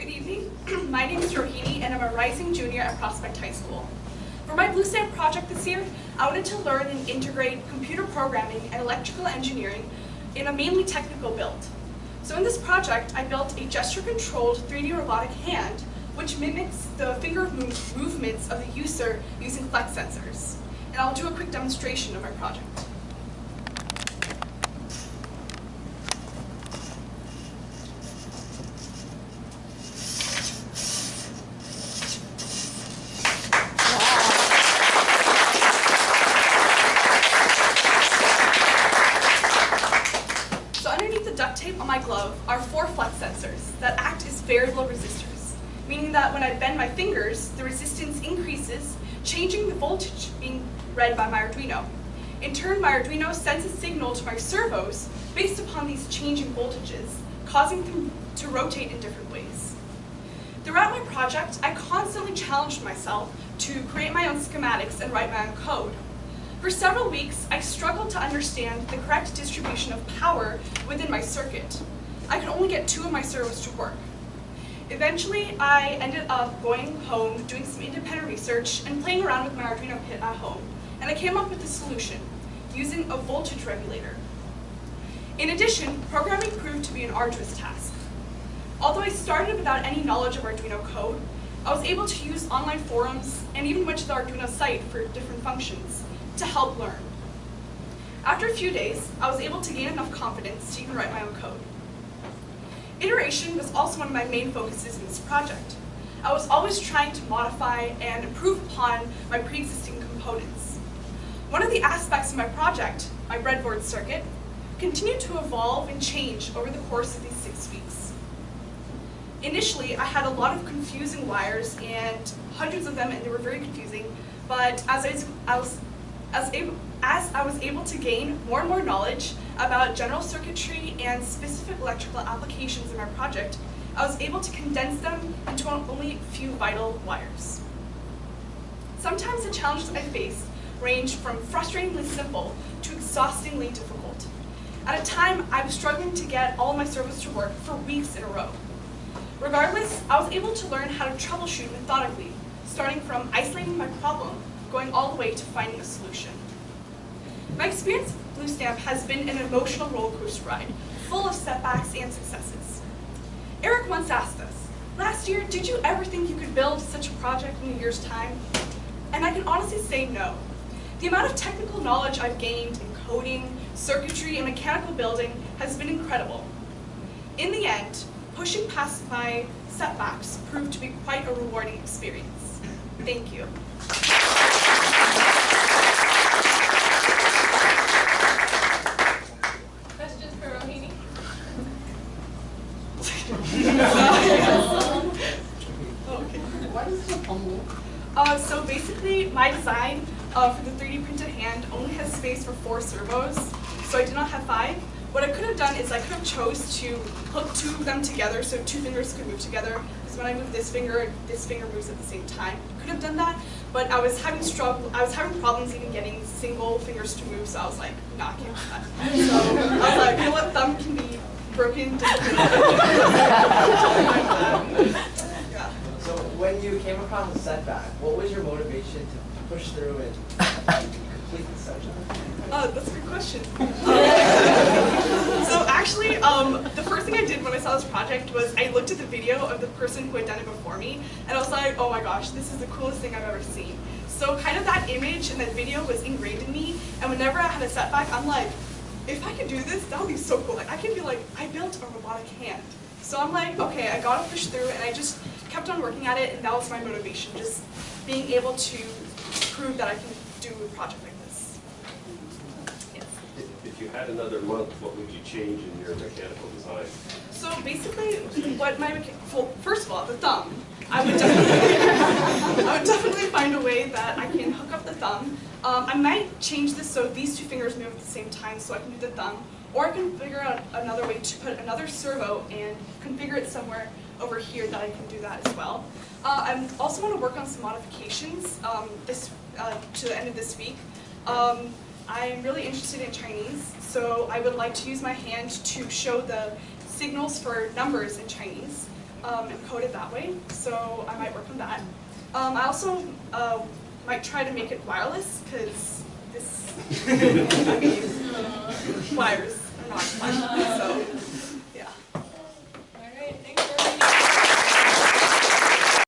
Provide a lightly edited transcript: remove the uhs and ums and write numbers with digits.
Good evening. My name is Rohini, and I'm a rising junior at Prospect High School. For my BlueStamp project this year, I wanted to learn and integrate computer programming and electrical engineering in a mainly technical build. So in this project, I built a gesture-controlled 3D robotic hand, which mimics the finger movements of the user using flex sensors. And I'll do a quick demonstration of my project. Duct tape on my glove are 4 flex sensors that act as variable resistors, meaning that when I bend my fingers, the resistance increases, changing the voltage being read by my Arduino. In turn, my Arduino sends a signal to my servos based upon these changing voltages, causing them to rotate in different ways. Throughout my project, I constantly challenged myself to create my own schematics and write my own code. For several weeks, I struggled to understand the correct distribution of power within my circuit. I could only get 2 of my servos to work. Eventually, I ended up going home, doing some independent research, and playing around with my Arduino kit at home. And I came up with a solution, using a voltage regulator. In addition, programming proved to be an arduous task. Although I started without any knowledge of Arduino code, I was able to use online forums and even went to the Arduino site for different functions to help learn. After a few days, I was able to gain enough confidence to even write my own code. Iteration was also one of my main focuses in this project. I was always trying to modify and improve upon my pre-existing components. One of the aspects of my project, my breadboard circuit, continued to evolve and change over the course of these 6 weeks. Initially, I had a lot of confusing wires and hundreds of them, and they were very confusing, but as I was able to gain more and more knowledge about general circuitry and specific electrical applications in my project, I was able to condense them into only a few vital wires. Sometimes the challenges I faced ranged from frustratingly simple to exhaustingly difficult. At a time, I was struggling to get all of my servos to work for weeks in a row. Regardless, I was able to learn how to troubleshoot methodically, starting from isolating my problem, going all the way to finding a solution. My experience with BlueStamp has been an emotional roller coaster ride, full of setbacks and successes. Eric once asked us, "Last year, did you ever think you could build such a project in a year's time?" And I can honestly say no. The amount of technical knowledge I've gained in coding, circuitry, and mechanical building has been incredible. In the end, pushing past my setbacks proved to be quite a rewarding experience. Thank you. Questions for Rohini? What is the fumble? So basically, my design for the 3D printed hand only has space for 4 servos, so I did not have 5. What I could have done is I could have chose to hook 2 of them together so 2 fingers could move together, because when I move this finger moves at the same time. Could have done that, but I was having problems even getting single fingers to move, so I was like, no, I can't do that. So I was like, you know what, thumb can be broken. Yeah. So when you came across a setback, what was your motivation to push through and complete the subject? That's a good question. So actually, the first thing I did when I saw this project was I looked at the video of the person who had done it before me, and I was like, oh my gosh, this is the coolest thing I've ever seen. So kind of that image and that video was ingrained in me, and whenever I had a setback, I'm like, if I could do this, that would be so cool. Like, I can be like, I built a robotic hand. So I'm like, okay, I gotta push through, and I just kept on working at it, and that was my motivation, just being able to prove that I can do a project like this. Yes. If you had another month, what would you change in your mechanical design? So basically, what well, first of all, the thumb. I would definitely find a way that I can hook up the thumb. I might change this so these 2 fingers move at the same time so I can do the thumb. Or I can figure out another way to put another servo and configure it somewhere over here that I can do that as well. I also want to work on some modifications to the end of this week. I'm really interested in Chinese, so I would like to use my hand to show the signals for numbers in Chinese. and code it that way, so I might work on that. I also might try to make it wireless, because this, I mean, wires are not fun, so